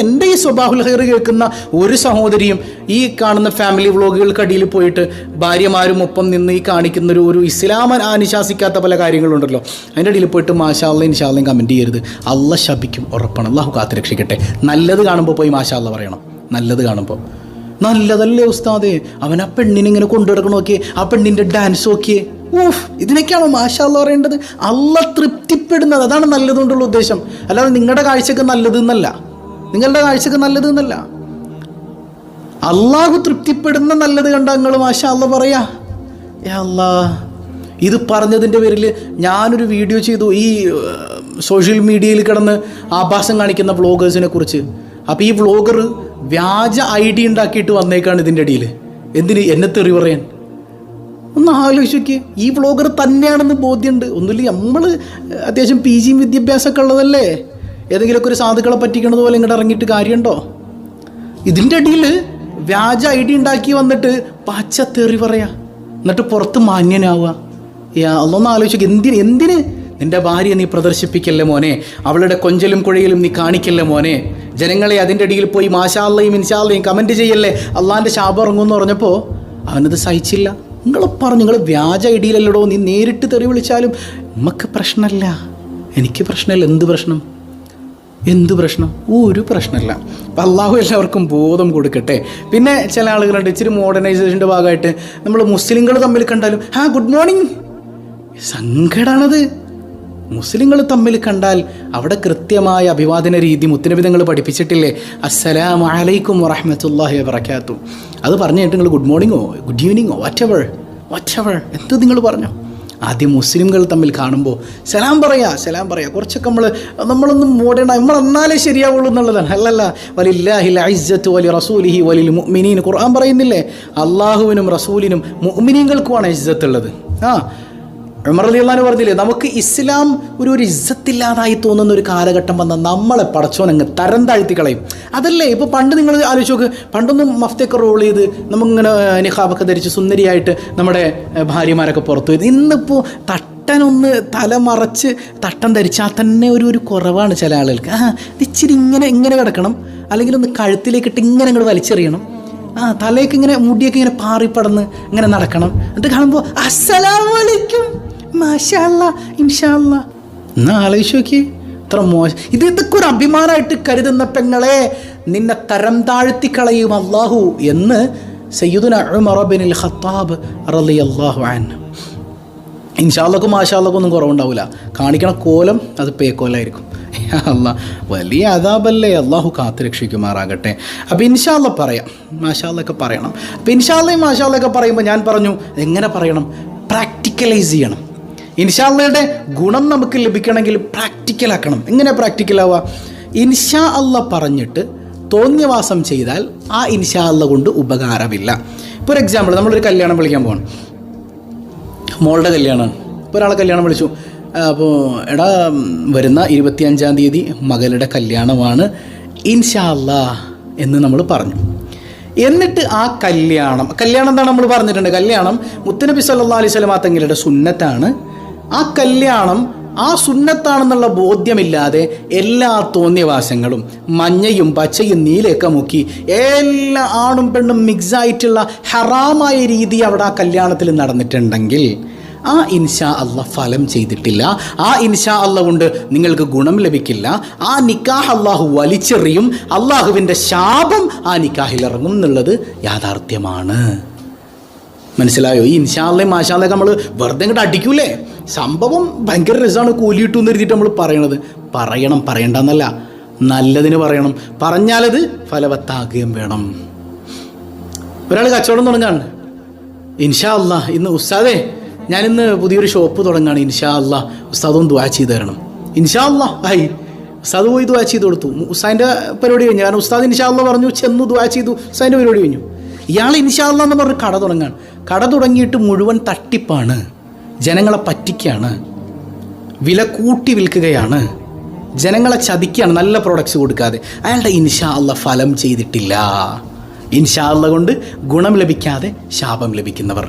എൻ്റെ ഈ സ്വഭാവുൽ ഖൈർ കേൾക്കുന്ന ഒരു സഹോദരിയും ഈ കാണുന്ന ഫാമിലി വ്ളോഗുകൾക്കടിയിൽ പോയിട്ട് ഭാര്യമാരും ഒപ്പം നിന്ന് ഈ കാണിക്കുന്ന ഒരു ഇസ്ലാം അനുശാസിക്കാത്ത പല കാര്യങ്ങളുണ്ടല്ലോ, അതിൻ്റെ അടിയിൽ പോയിട്ട് മാഷാ അല്ലാഹ് ഇൻഷാ അല്ലാഹ് കമൻറ്റ് ചെയ്യരുത്. അള്ളാഹ് ശപിക്കും, ഉറപ്പാണ്. അള്ളാഹു കാത്ത് രക്ഷിക്കട്ടെ. നല്ലത് കാണുമ്പോൾ പോയി മാഷാ അല്ലാഹ് പറയണം. നല്ലത് കാണുമ്പോൾ നല്ലതല്ലേ ഉസ്താദേ, അവൻ ആ പെണ്ണിനിങ്ങനെ കൊണ്ടുനടക്കണം നോക്കിയേ, ആ പെണ്ണിൻ്റെ ഡാൻസ് നോക്കിയേ, ഇതിനൊക്കെയാണോ മാഷാ അല്ലാഹ് പറയേണ്ടത്? അള്ളാഹ് തൃപ്തിപ്പെടുന്നത്, അതാണ് നല്ലതുകൊണ്ടുള്ള ഉദ്ദേശം. അല്ലാതെ നിങ്ങളുടെ കാഴ്ചക്ക് നല്ലത് എന്നല്ല, നിങ്ങളുടെ കാഴ്ചക്ക് നല്ലത് എന്നല്ല. അള്ളാഹു തൃപ്തിപ്പെടുന്ന നല്ലത് കണ്ട നിങ്ങൾ മാഷാ അല്ലാഹ് പറയാ. യാ അല്ലാഹ്, ഇത് പറഞ്ഞതിൻ്റെ പേരിൽ ഞാനൊരു വീഡിയോ ചെയ്തു ഈ സോഷ്യൽ മീഡിയയിൽ കിടന്ന് ആഭാസം കാണിക്കുന്ന വ്ളോഗേഴ്സിനെ കുറിച്ച്. അപ്പോൾ ഈ വ്ളോഗർ വ്യാജ ID ഉണ്ടാക്കിയിട്ട് വന്നേക്കാണ് ഇതിൻ്റെ ഇടയിൽ. എന്തിന്? എന്നെ തെറി പറയാൻ. ഒന്ന് ആലോചിക്ക്. ഈ വ്ളോഗർ തന്നെയാണെന്ന് ബോധ്യമുണ്ട്. ഒന്നുമില്ല, നമ്മൾ അത്യാവശ്യം PG വിദ്യാഭ്യാസമൊക്കെ ഉള്ളതല്ലേ. ഏതെങ്കിലുമൊക്കെ ഒരു സാധുക്കളെ പറ്റിക്കണത് പോലെ ഇങ്ങോട്ട് ഇറങ്ങിയിട്ട് കാര്യമുണ്ടോ? ഇതിൻ്റെ ഇടയിൽ വ്യാജ ID ഉണ്ടാക്കി വന്നിട്ട് പച്ച തെറി പറയാ, എന്നിട്ട് പുറത്ത് മാന്യനാവുക. അതൊന്ന് ആലോചിക്കുക. എന്തിന് നിൻ്റെ ഭാര്യയെ നീ പ്രദർശിപ്പിക്കല്ലേ മോനെ, അവളുടെ കൊഞ്ചലും കുഴയിലും നീ കാണിക്കല്ലേ മോനെ, ജനങ്ങളെ അതിൻ്റെ ഇടയിൽ പോയി മാഷാ അള്ളയും ഇൻഷാ അള്ളയും കമൻറ്റ് ചെയ്യല്ലേ, അള്ളാൻ്റെ ശാപം ഇറങ്ങുമെന്ന് പറഞ്ഞപ്പോൾ അവനത് സഹിച്ചില്ല. നിങ്ങൾ പറഞ്ഞു, നിങ്ങൾ വ്യാജ ID-യിലല്ലടോ, നീ നേരിട്ട് തെറി വിളിച്ചാലും നമുക്ക് പ്രശ്നമല്ല, എനിക്ക് പ്രശ്നമല്ല. എന്ത് പ്രശ്നം? ഒരു പ്രശ്നമല്ല. അപ്പം അള്ളാഹു എല്ലാവർക്കും ബോധം കൊടുക്കട്ടെ. പിന്നെ ചില ആളുകളുണ്ട് ഇച്ചിരി മോഡേണൈസേഷൻ്റെ ഭാഗമായിട്ട് നമ്മൾ മുസ്ലിങ്ങൾ തമ്മിൽ കണ്ടാലും ഗുഡ് മോർണിംഗ്. സങ്കടമാണത്. മുസ്ലിങ്ങൾ തമ്മിൽ കണ്ടാൽ അവിടെ കൃത്യമായ അഭിവാദന രീതി മുത്തുനബി തങ്ങൾ പഠിപ്പിച്ചിട്ടില്ലേ? അസ്സലാമു അലൈക്കും വറഹ്മത്തുള്ളാഹി വബറകാതുഹു. അത് പറഞ്ഞു കഴിഞ്ഞിട്ട് നിങ്ങൾ ഗുഡ് മോർണിംഗോ ഗുഡ് ഈവനിങ്ങോ വാറ്റ് എവർ എന്ത് നിങ്ങൾ പറഞ്ഞു. ആദ്യം മുസ്ലിംകൾ തമ്മിൽ കാണുമ്പോൾ സലാം പറയാ. കുറച്ചൊക്കെ നമ്മളൊന്നും മോഡേൺ നമ്മൾ എന്നാലേ ശരിയാവുള്ളൂ എന്നുള്ളതാണ്. അല്ലല്ല, വലില്ലാഹിൽ ഇസ്സത്തു വലി റസൂലിഹി വലിൽ മുഅ്മിനീൻ. ഖുർആൻ പറയുന്നില്ലേ, അള്ളാഹുവിനും റസൂലിനും മുഅ്മിനീങ്ങൾക്കുമാണ് ഇസ്സത്ത് ഉള്ളത്. ഉമർ റളിയല്ലാഹു അൻഹു പറഞ്ഞില്ലേ, നമുക്ക് ഇസ്ലാം ഒരു ഇസ്സത്തില്ലാതായി തോന്നുന്ന ഒരു കാലഘട്ടം വന്നാൽ നമ്മളെ പടച്ചോനങ്ങ് തരം താഴ്ത്തി കളയും. അതല്ലേ ഇപ്പോൾ പണ്ട് നിങ്ങൾ ആലോചിച്ച് നോക്ക്. പണ്ടൊന്നും മഫ്തയൊക്കെ റോൾ ചെയ്ത് നമുക്കിങ്ങനെ നിഖാബൊക്കെ ധരിച്ച് സുന്ദരിയായിട്ട് നമ്മുടെ ഭാര്യമാരൊക്കെ പുറത്തു പോയത്. ഇന്നിപ്പോൾ തട്ടനൊന്ന് തലമറച്ച് തട്ടം ധരിച്ചാൽ തന്നെ ഒരു കുറവാണ് ചില ആളുകൾക്ക്. ഇച്ചിരി ഇങ്ങനെ കിടക്കണം, അല്ലെങ്കിൽ ഒന്ന് കഴുത്തിലേക്കിട്ട് ഇങ്ങനെ അങ്ങോട്ട് വലിച്ചെറിയണം. തലയൊക്കെ ഇങ്ങനെ മുടിയൊക്കെ ഇങ്ങനെ പാറിപ്പടന്ന് ഇങ്ങനെ നടക്കണം. എന്നിട്ട് കാണുമ്പോൾ അസ്സലാമു അലൈക്കും മാഷാ അല്ലാ ഇൻഷാ അല്ലാ. എന്നാ ആലോചിച്ച് നോക്കി, ഇത്ര മോശം. ഇതൊക്കെ ഒരു അഭിമാനമായിട്ട് കരുതുന്ന പെങ്ങളെ നിന്നെ തരം താഴ്ത്തി കളയും അള്ളാഹു എന്ന് സയ്യിദുനാ ഉമർ ഇബ്നുൽ ഖത്താബ് റളിയല്ലാഹു അൻഹു. ഇൻഷാ അല്ലാഹു മാഷാ അല്ലാഹു ഒന്നും കുറവുണ്ടാവില്ല. കാണിക്കണ കോലം അത് പേക്കോലായിരിക്കും. അല്ലാഹ് വലിയ അദാബല്ലേ, അള്ളാഹു കാത്തു രക്ഷിക്കുമാറാകട്ടെ. അപ്പോൾ ഇൻഷാ അല്ലാഹ് പറയാം, മാഷാ അല്ലാഹ് ഒക്കെ പറയണം. അപ്പോൾ ഇൻഷാ അല്ലാഹ് മാഷാ അല്ലാഹ് ഒക്കെ പറയുമ്പോൾ ഞാൻ പറഞ്ഞു എങ്ങനെ പറയണം, പ്രാക്ടിക്കലൈസ് ചെയ്യണം. ഇൻഷാ അല്ലാഹയുടെ ഗുണം നമുക്ക് ലഭിക്കണമെങ്കിൽ പ്രാക്ടിക്കലാക്കണം. എങ്ങനെ പ്രാക്ടിക്കലാവുക? ഇൻഷാ അല്ലാഹ് പറഞ്ഞിട്ട് തോന്നിയവാസം ചെയ്താൽ ആ ഇൻഷാ അല്ലാഹ് കൊണ്ട് ഉപകാരമില്ല. ഇപ്പോൾ ഒരു എക്സാമ്പിൾ, നമ്മളൊരു കല്യാണം വിളിക്കാൻ പോകണം, മോളുടെ കല്യാണമാണ്. ഇപ്പോൾ ഒരാളെ കല്യാണം വിളിച്ചു. അപ്പോൾ എടാ വരുന്ന 25-ാം തീയതി മകളുടെ കല്യാണമാണ് ഇൻഷാ അല്ലാഹ് എന്ന് നമ്മൾ പറഞ്ഞു. എന്നിട്ട് ആ കല്യാണം എന്താണ് നമ്മൾ പറഞ്ഞിട്ടുണ്ട്, കല്യാണം മുത്തുനബി സല്ലല്ലാഹു അലൈഹി വസല്ലം തങ്ങളുടെ സുന്നത്താണ്. ആ കല്യാണം ആ സുന്നത്താണെന്നുള്ള ബോധ്യമില്ലാതെ എല്ലാ തോന്നിയവാസങ്ങളും മഞ്ഞയും പച്ചയും നീലയൊക്കെ മുക്കി എല്ലാ ആണും പെണ്ണും മിക്സായിട്ടുള്ള ഹറാമായ രീതി അവിടെ ആ കല്യാണത്തിൽ നടന്നിട്ടുണ്ടെങ്കിൽ ആ ഇൻഷാ അല്ലാഹ് ഫലം ചെയ്തിട്ടില്ല. ആ ഇൻഷാ അല്ലാഹ് കൊണ്ട് നിങ്ങൾക്ക് ഗുണം ലഭിക്കില്ല. ആ നിക്കാഹ് അല്ലാഹു വലിച്ചെറിയും. അള്ളാഹുവിൻ്റെ ശാപം ആ നിക്കാഹിൽ ഇറങ്ങും എന്നുള്ളത് യാഥാർത്ഥ്യമാണ്. മനസ്സിലായോ? ഈ ഇൻഷാ അല്ലാഹ് മാഷാ അല്ലാഹ് നമ്മൾ വെറുതെ ഇങ്ങോട്ട് അടിക്കൂലേ, സംഭവം ഭയങ്കര രസമാണ്, കൂലിയിട്ടു എന്ന് എഴുതിയിട്ട് നമ്മൾ പറയണത്. പറയണ്ടെന്നല്ല, നല്ലതിന് പറയണം. പറഞ്ഞാലത് ഫലവത്താകുകയും വേണം. ഒരാൾ കച്ചവടം തുടങ്ങാണ്, ഇൻഷാ അല്ലാഹ് ഇന്ന് ഉസ്താദേ ഞാനിന്ന് പുതിയൊരു ഷോപ്പ് തുടങ്ങുകയാണ്, ഇൻഷാ അല്ലാഹ് ഉസ്താദൊന്ന് ദുആ ചെയ്ത് തരണം. ഇൻഷാ അല്ലാഹ് ഉസ്താദ് പോയി ദുആ ചെയ്ത് കൊടുത്തു. ഉസ്താദിൻ്റെ പരിപാടി കഴിഞ്ഞു. കാരണം ഉസ്താദ് ഇൻഷാ അല്ലാഹ് പറഞ്ഞു, ചെന്നു ദുആ ചെയ്തു, ഉസ്താദിൻ്റെ പരിപാടി കഴിഞ്ഞു. ഇയാൾ ഇൻഷാ അല്ലാഹ് എന്ന് പറഞ്ഞ് കട തുടങ്ങാണ്. കട തുടങ്ങിയിട്ട് മുഴുവൻ തട്ടിപ്പാണ്, ജനങ്ങളെ പറ്റിക്കുകയാണ്, വില കൂട്ടി വിൽക്കുകയാണ്, ജനങ്ങളെ ചതിക്കുകയാണ്, നല്ല പ്രോഡക്ട്സ് കൊടുക്കാതെ. അയാളുടെ ഇൻഷാ അല്ലാഹ് ഫലം ചെയ്തിട്ടില്ല. ഇൻഷാ അല്ലാഹ് കൊണ്ട് ഗുണം ലഭിക്കാതെ ശാപം ലഭിക്കുന്നവർ.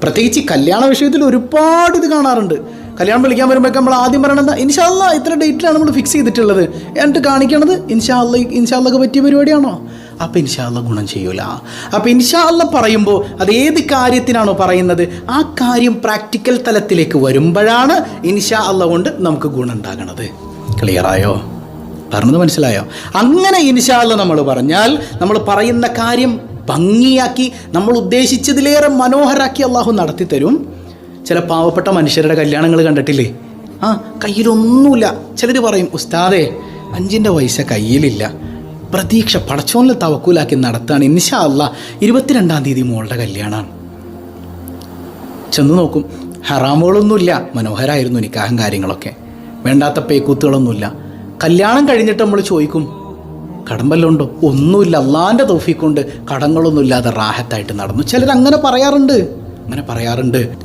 പ്രത്യേകിച്ച് കല്യാണ വിഷയത്തിൽ ഒരുപാട് ഇത് കാണാറുണ്ട്. കല്യാണം വിളിക്കാൻ വരുമ്പോഴൊക്കെ നമ്മൾ ആദ്യം പറയണത് ഇൻഷാ അല്ലാഹ് ഇത്ര ഡേറ്റിലാണ് നമ്മൾ ഫിക്സ് ചെയ്തിട്ടുള്ളത്, എന്നിട്ട് കാണിക്കണത് ഇൻഷാ അല്ലാഹ് പറ്റിയ പരിപാടിയാണോ? അപ്പോൾ ഇൻഷാ അല്ലാഹ് ഗുണം ചെയ്യൂല. അപ്പോൾ ഇൻഷാ അല്ലാഹ് പറയുമ്പോൾ അത് ഏത് കാര്യത്തിനാണോ പറയുന്നത് ആ കാര്യം പ്രാക്ടിക്കൽ തലത്തിലേക്ക് വരുമ്പോഴാണ് ഇൻഷാ അല്ലാഹ് കൊണ്ട് നമുക്ക് ഗുണം ഉണ്ടാകണത്. ക്ലിയറായോ? പറഞ്ഞത് മനസ്സിലായോ? അങ്ങനെ ഇൻഷാ അല്ലാഹ് നമ്മൾ പറഞ്ഞാൽ നമ്മൾ പറയുന്ന കാര്യം ഭംഗിയാക്കി നമ്മൾ ഉദ്ദേശിച്ചതിലേറെ മനോഹരാക്കി അള്ളാഹു നടത്തി തരും. ചില പാവപ്പെട്ട മനുഷ്യരുടെ കല്യാണങ്ങൾ കണ്ടിട്ടില്ലേ? കയ്യിലൊന്നുമില്ല. ചിലർ പറയും ഉസ്താദേ 5 പൈസ കയ്യിലില്ല, പ്രതീക്ഷ പടച്ചോനിൽ തവക്കൂലാക്കി നടത്താണ്, ഇൻഷാ അല്ലാഹ് 22-ാം തീയതി മോളുടെ കല്യാണമാണ്. ചെന്ന് നോക്കും, ഹറാമുകളൊന്നുമില്ല, മനോഹരമായിരുന്നു നിക്കാഹും കാര്യങ്ങളൊക്കെ, വേണ്ടാത്ത പേക്കൂത്തുകളൊന്നുമില്ല. കല്യാണം കഴിഞ്ഞിട്ട് നമ്മൾ ചോദിക്കും കടം വല്ലതും ഉണ്ടോ? ഒന്നുമില്ല, അള്ളാൻ്റെ തൗഫീഖ് കൊണ്ട് കടങ്ങളൊന്നുമില്ലാതെ റാഹത്തായിട്ട് നടന്നു. ചിലരങ്ങനെ പറയാറുണ്ട്.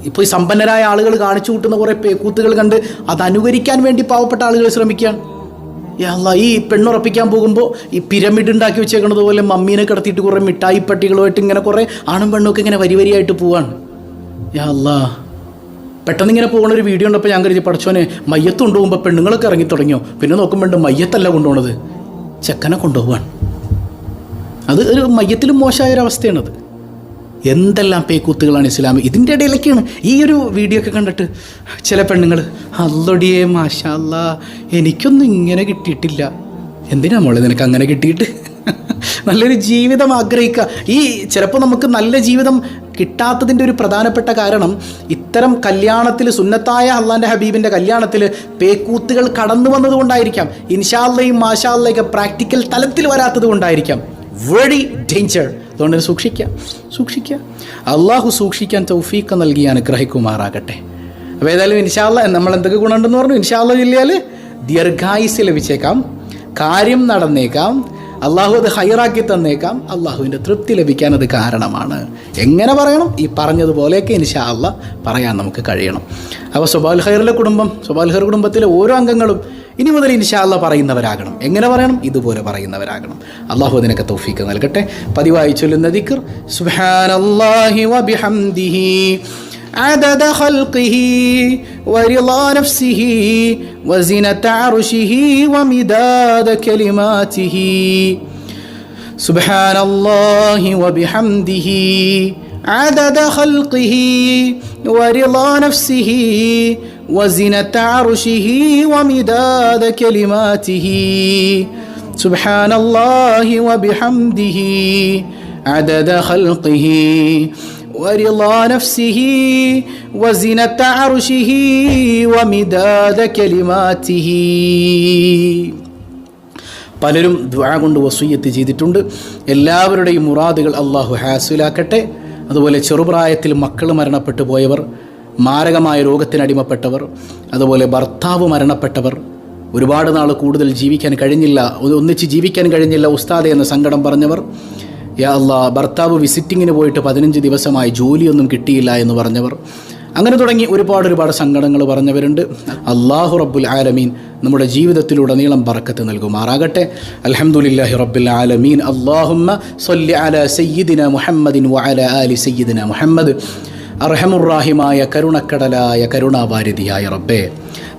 ഇപ്പോൾ ഈ സമ്പന്നരായ ആളുകൾ കാണിച്ചു കൂട്ടുന്ന കുറേ പേക്കൂത്തുകൾ കണ്ട് അത് അനുകരിക്കാൻ വേണ്ടി പാവപ്പെട്ട ആളുകൾ ശ്രമിക്കുകയാണ്. ഈ പെണ്ണുറപ്പിക്കാൻ പോകുമ്പോൾ ഈ പിരമിഡ് ഉണ്ടാക്കി വെച്ചേക്കണത് പോലെ മമ്മീനെ കിടത്തിയിട്ട് കുറേ മിഠായി പട്ടികളുമായിട്ട് ഇങ്ങനെ കുറേ ആണും പെണ്ണൊക്കെ ഇങ്ങനെ വരിയായിട്ട് പോവാണ്. പെട്ടെന്ന് ഇങ്ങനെ പോകുന്ന ഒരു വീഡിയോ ഉണ്ടപ്പോൾ ഞാൻ കരുതി പഠിച്ചോനെ മയ്യത്ത് കൊണ്ടുപോകുമ്പോൾ പെണ്ണുങ്ങളൊക്കെ ഇറങ്ങി തുടങ്ങിയോ, പിന്നെ നോക്കുമ്പോണ്ട് മയ്യത്തല്ല കൊണ്ടുപോകണത്, ചെക്കനെ കൊണ്ടുപോകാൻ. അത് ഒരു മയ്യത്തിലും മോശമായൊരവസ്ഥയാണത്. എന്തെല്ലാം പേക്കൂത്തുകളാണ് ഇസ്ലാം. ഇതിൻ്റെ ഇടയിലൊക്കെയാണ് ഈ ഒരു വീഡിയോ ഒക്കെ കണ്ടിട്ട് ചില പെണ്ണുങ്ങൾ അല്ലൊടിയേ മാഷാ അല്ലാ എനിക്കൊന്നും ഇങ്ങനെ കിട്ടിയിട്ടില്ല. എന്തിനാ മോളെ നിനക്ക് അങ്ങനെ കിട്ടിയിട്ട്? നല്ലൊരു ജീവിതം ആഗ്രഹിക്കുക. ഈ ചിലപ്പോൾ നമുക്ക് നല്ല ജീവിതം കിട്ടാത്തതിൻ്റെ ഒരു പ്രധാനപ്പെട്ട കാരണം ഇത്തരം കല്യാണത്തിൽ, സുന്നത്തായ അള്ളാൻ്റെ ഹബീബിൻ്റെ കല്യാണത്തിൽ പേക്കൂത്തുകൾ കടന്നു വന്നതുകൊണ്ടായിരിക്കാം. ഇൻഷാ അല്ലാഹയും മാഷാ അല്ലാഹയൊക്കെ പ്രാക്ടിക്കൽ തലത്തിൽ വരാത്തത് കൊണ്ടായിരിക്കാം. Very danger. അതുകൊണ്ട് സൂക്ഷിക്കുക. അള്ളാഹു സൂക്ഷിക്കാൻ തൗഫീഖ് നൽകി അനുഗ്രഹിക്കുമാറാകട്ടെ. അപ്പോൾ ഏതായാലും ഇൻഷാ അല്ലാഹ് നമ്മൾ എന്തൊക്കെ ഗുണമുണ്ടെന്ന് പറഞ്ഞു. ഇൻഷാ അല്ലാഹ് ചൊല്ലിയാൽ ദീർഘായുസ് ലഭിച്ചേക്കാം, കാര്യം നടന്നേക്കാം, അള്ളാഹു അത് ഹൈറാക്കി തന്നേക്കാം, അള്ളാഹുവിൻ്റെ തൃപ്തി ലഭിക്കാൻ അത് കാരണമാണ്. എങ്ങനെ പറയണം? ഈ പറഞ്ഞതുപോലെയൊക്കെ ഇൻഷാ അല്ലാഹ് പറയാൻ നമുക്ക് കഴിയണം. അപ്പോൾ സ്വബാഉൽ ഖൈറിലെ കുടുംബം, സ്വബാഉൽ ഖൈർ കുടുംബത്തിലെ ഓരോ അംഗങ്ങളും ഇനി മുതൽ ഇൻഷാ അല്ലാഹ് പറയുന്നവരാകണം. എങ്ങനെ പറയണം? ഇതുപോലെ പറയുന്നവരാകണം. അള്ളാഹു അതിനൊക്കെ തൗഫീഖ് നൽകട്ടെ. പതിവായി ചൊല്ലുന്ന ദിക്ർ സുബ്ഹാനല്ലാഹി വബിഹംദിഹി عدد خلقه ورضا نفسه وزنة عرشه ومداد كلماته سبحان الله وبحمده عدد خلقه ورضا نفسه وزنة عرشه ومداد كلماته سبحان الله وبحمده عدد خلقه ورضا نفسه وزنة عرشه ومداد كلماته. പലരും ദുആ കൊണ്ട് വസിയ്യത്ത് ചെയ്തിട്ടുണ്ട്. എല്ലാവരുടെയും മുറാദുകൾ അള്ളാഹു ഹാസിലാക്കട്ടെ. അതുപോലെ ചെറുപ്രായത്തിൽ മക്കൾ മരണപ്പെട്ടു പോയവർ, മാരകമായ രോഗത്തിനടിമപ്പെട്ടവർ, അതുപോലെ ഭർത്താവ് മരണപ്പെട്ടവർ, ഒരുപാട് നാൾ കൂടുതൽ ജീവിക്കാൻ കഴിഞ്ഞില്ല, ഒന്നിച്ച് ജീവിക്കാൻ കഴിഞ്ഞില്ല ഉസ്താദെ എന്ന സങ്കടം പറഞ്ഞവർ, യാ അല്ലാഹ് ഭർത്താവ് വിസിറ്റിങ്ങിന് പോയിട്ട് 15 ദിവസമായി ജോലിയൊന്നും കിട്ടിയില്ല എന്ന് പറഞ്ഞവർ, അങ്ങനെ തുടങ്ങി ഒരുപാട് സങ്കടങ്ങൾ പറഞ്ഞവരുണ്ട്. അല്ലാഹു റബ്ബുൽ ആലമീൻ നമ്മുടെ ജീവിതത്തിലുടനീളം ബറക്കത്ത് നൽകുമാറാകട്ടെ. അൽഹംദുലില്ലാഹി റബ്ബിൽ ആലമീൻ. അല്ലാഹുമ്മ സ്വല്ലി അലാ സയ്യിദിന മുഹമ്മദിൻ വഅലാ ആലി സയ്യിദിന മുഹമ്മദ്. അർഹമുർ-റഹീമായ കരുണക്കടലായ കരുണാവാരിധിയായ റബ്ബേ,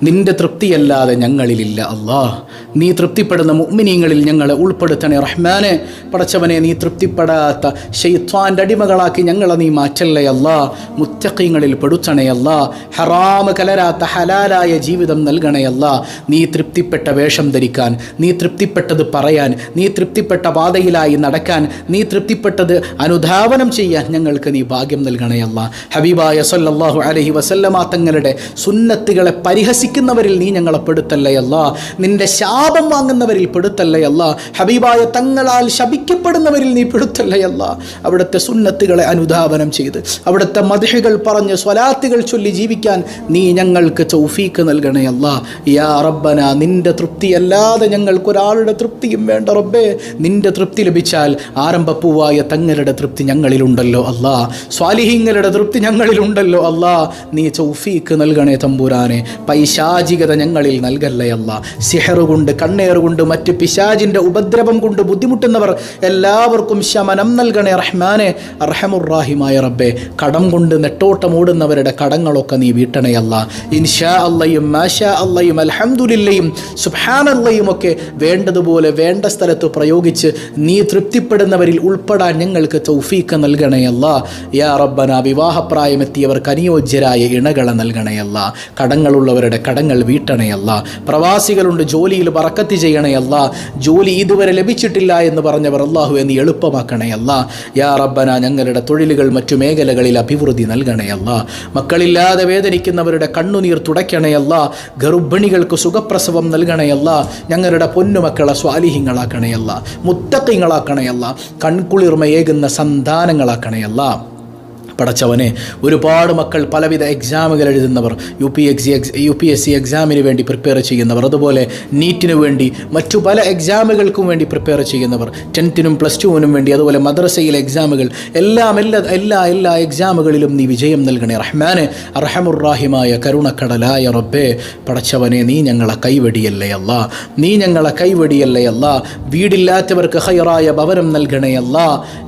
നിന്റെ തൃപ്തിയല്ലാതെ ഞങ്ങളിലില്ല അല്ലാഹ്. നീ തൃപ്തിപ്പെടുന്ന മുഅ്മിനീങ്ങളിൽ ഞങ്ങളെ ഉൾപ്പെടുത്തണേ റഹ്മാനെ. പടച്ചവനെ, നീ തൃപ്തിപ്പെടാത്ത ശൈത്വാൻ്റെ അടിമകളാക്കി ഞങ്ങളെ നീ മാറ്റല്ലേ അല്ലാഹ്. മുത്തഖീങ്ങളിൽ പെടുത്തണേ അല്ലാഹ്. ഹറാം കലരാത്ത ഹലാലായ ജീവിതം നൽകണേ അല്ലാഹ്. നീ തൃപ്തിപ്പെട്ട വേഷം ധരിക്കാൻ, നീ തൃപ്തിപ്പെട്ടത് പറയാൻ, നീ തൃപ്തിപ്പെട്ട പാതയിലായി നടക്കാൻ, നീ തൃപ്തിപ്പെട്ടത് അനുധാവനം ചെയ്യാൻ ഞങ്ങൾക്ക് നീ ഭാഗ്യം നൽകണേ അല്ലാഹ്. ഹബീബായ സല്ലല്ലാഹു അലൈഹി വസല്ലമ തങ്ങളുടെ സുന്നത്തുകളെ പരിഹസിക്കുന്നവരിൽ നീ ഞങ്ങളെ പെടുത്തല്ലേ അല്ലാഹ്. നിന്റെ ശാപം വാങ്ങുന്നവരിൽ പെടുത്തല്ലേ അല്ലാഹ്. ഹബീബായ തങ്ങളാൽ ശപിക്കപ്പെടുന്നവരിൽ നീ പെടുത്തല്ലേ അല്ലാഹ്. അവിടുത്തെ സുന്നത്തുകളെ അനുധാവനം ചെയ്ത് അവിടുത്തെ മദ്ഹുകൾ പറഞ്ഞ് സ്വലാത്തുകൾ ചൊല്ലി ജീവിക്കാൻ നീ ഞങ്ങൾക്ക് തൗഫീഖ് നൽകണേ അല്ലാഹ്. യാ റബ്ബന, നിന്റെ തൃപ്തിയല്ലാതെ ഞങ്ങൾക്കൊരാളുടെ തൃപ്തിയും വേണ്ട റബ്ബേ. നിന്റെ തൃപ്തി ലഭിച്ചാൽ ആരംഭപ്പൂവായ തങ്ങളുടെ തൃപ്തി ഞങ്ങളിലുണ്ടല്ലോ അല്ലാഹ്. സ്വാലിഹീങ്ങളുടെ തൃപ്തി ഞങ്ങളിലുണ്ടല്ലോ അല്ലാഹ്. നീ തൗഫീഖ് നൽകണേ തമ്പുരാനെ. പൈശാചികത ഞങ്ങളിൽ നൽകല്ലേ അല്ലാഹ്. സിഹർ കൊണ്ട്, കണ്ണേർ കൊണ്ട്, മറ്റ് പിശാചിൻ്റെ ഉപദ്രവം കൊണ്ട് ബുദ്ധിമുട്ടുന്നവർ എല്ലാവർക്കും ശമനം നൽകണേ റഹ്മാനെ. അർഹമുർ-റഹീമായ റബ്ബേ, കടം കൊണ്ട് നെട്ടോട്ടമോടുന്നവരുടെ കടങ്ങളൊക്കെ നീ വീട്ടണേ അല്ലാഹ്. ഇൻഷാ അല്ലാഹയും മാഷാ അല്ലാഹയും അൽഹംദുലില്ലയും സുബ്ഹാനല്ലാഹയും ഒക്കെ വേണ്ടതുപോലെ വേണ്ട സ്ഥലത്ത് പ്രയോഗിച്ച് നീ തൃപ്തിപ്പെടുന്നവരിൽ ഉൾപ്പെടാൻ ഞങ്ങൾക്ക് തൗഫീഖ് നൽകണേ അല്ലാഹ്. യാ റബ്ബന, വിവാഹപ്രായമെത്തിയവർക്ക് അനുയോജ്യരായ ഇണകളെ നൽകണേ അല്ലാഹ്. കടങ്ങളുള്ളവരുടെ കടങ്ങൾ വീട്ടണേ അല്ലാഹ്. പ്രവാസികളുണ്ട്, ജോലിയിൽ ബറക്കത്ത് ചെയ്യണേ അല്ലാഹ്. ജോലി ഇതുവരെ ലഭിച്ചിട്ടില്ല എന്ന് പറഞ്ഞവർ അല്ലാഹു എന്ന് എളുപ്പമാക്കണേ അല്ലാഹ്. യാ റബ്ബന, ഞങ്ങളുടെ തൊഴിലുകൾ മറ്റു മേഖലകളിൽ അഭിവൃദ്ധി നൽകണേ അല്ലാഹ്. മക്കളില്ലാതെ വേദനിക്കുന്നവരുടെ കണ്ണുനീർ തുടയ്ക്കണേ അല്ലാഹ്. ഗർഭിണികൾക്ക് സുഖപ്രസവം നൽകണേ അല്ലാഹ്. ഞങ്ങളുടെ പൊന്നുമക്കളെ സ്വാലിഹീങ്ങളാക്കണേ അല്ലാഹ്. മുത്തഖീങ്ങളാക്കണേ അല്ലാഹ്. കൺകുളിർമയേകുന്ന സന്താനങ്ങളാക്കണേ അല്ലാഹ്. പടച്ചവനെ, ഒരുപാട് മക്കൾ പലവിധ എക്സാമുകൾ എഴുതുന്നവർ, UPSC എക്സാമിന് വേണ്ടി പ്രിപ്പയർ ചെയ്യുന്നവർ, അതുപോലെ നീറ്റിന് വേണ്ടി മറ്റു പല എക്സാമുകൾക്കും വേണ്ടി പ്രിപ്പയർ ചെയ്യുന്നവർ, 10th-നും +2-നും വേണ്ടി, അതുപോലെ മദ്രസയിലെ എക്സാമുകൾ എല്ലാ എക്സാമുകളിലും നീ വിജയം നൽകണേ റഹ്മാനെ. അർഹമുർറാഹിമായ കരുണക്കടലായ റബ്ബേ, പടച്ചവനെ, നീ ഞങ്ങളെ കൈവെടിയല്ലേ അല്ലാ, നീ ഞങ്ങളെ കൈവെടിയല്ലേ അല്ലാ. വീടില്ലാത്തവർക്ക് ഖൈറായ ഭവനം നൽകണേ അല്ലാ.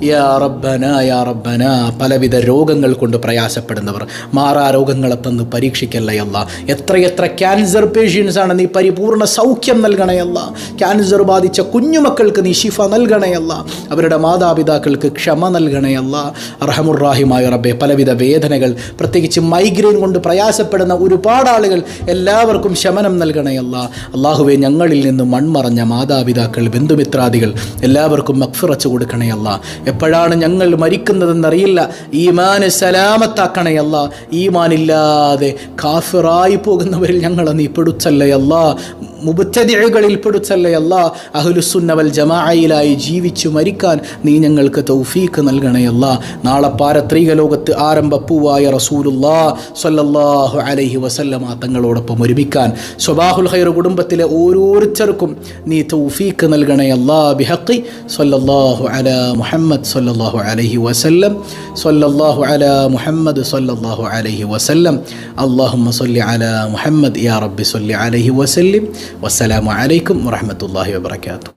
യാ റബ്ബന. പലവിധ രോഗങ്ങൾ കൊണ്ട് പ്രയാസപ്പെടുന്നവർ, മാറാ രോഗങ്ങളെ തന്ന് പരീക്ഷിക്കല്ലേ അല്ലാ. എത്രയെത്ര ക്യാൻസർ പേഷ്യൻസ് ആണ്, നീ പരിപൂർണ്ണ സൗഖ്യം നൽകണേ അല്ലാ. ക്യാൻസർ ബാധിച്ച കുഞ്ഞുമക്കൾക്ക് നീ ശിഫ നൽകണേ അല്ലാ. അവരുടെ മാതാപിതാക്കൾക്ക് ക്ഷമ നൽകണേ അല്ലാ. അർഹമുർറാഹിമായ റബ്ബേ, പലവിധ വേദനകൾ, പ്രത്യേകിച്ച് മൈഗ്രെയിൻ കൊണ്ട് പ്രയാസപ്പെടുന്ന ഒരുപാട് ആളുകൾ, എല്ലാവർക്കും ശമനം നൽകണേ അല്ലാ. അള്ളാഹുവേ, ഞങ്ങളിൽ നിന്ന് മൺമറഞ്ഞ മാതാപിതാക്കൾ, ബന്ധുമിത്രാദികൾ എല്ലാവർക്കും മഗ്ഫിറത്ത് കൊടുക്കണേ അല്ലാ. എപ്പോഴാണ് ഞങ്ങൾ മരിക്കുന്നതെന്നറിയില്ല. ഈമാന് സലാമത്താക്കണേ അല്ലാ. ഈമാനില്ലാതെ കാഫിറായി പോകുന്നവരിൽ ഞങ്ങളെ നീ പെടുത്തല്ലേ അല്ലാ. മുബ്തദിഉകളിൽ പെടുത്തല്ലേ അല്ലാ. അഹ്ലുസുന്ന വൽ ജമാഅയിലായി ജീവിച്ചു മരിക്കാൻ നീ ഞങ്ങൾക്ക് തൗഫീഖ് നൽകണേ അല്ലാ. നാളെ പാരത്രിക ലോകത്ത് ആരംഭപ്പൂവായ റസൂലുള്ളാഹി സ്വല്ലല്ലാഹു അലൈഹി വസല്ലമ തങ്ങളോടൊപ്പം ഒരുമിക്കാൻ സ്വബാഹുൽ ഖൈർ കുടുംബത്തിലെ ഓരോരുത്തർക്കും നീ തൗഫീഖ് നൽകണേ അല്ലാ. ബിഹഖി സ്വല്ലല്ലാഹു അലാ മുഹമ്മദ് സ്വല്ലല്ലാഹു അലൈഹി വസല്ലം. സ്വല്ലല്ലാഹു അലാ മുഹമ്മദ് സ്വല്ലല്ലാഹു അലൈഹി വസല്ലം. അല്ലാഹുമ്മ സ്വല്ലി അലാ മുഹമ്മദ് യാ റബ്ബി സ്വല്ലി അലൈഹി വസല്ലം. വസ്സലാമു അലൈക്കും വറഹ്മത്തുള്ളാഹി വബറകാതുഹു.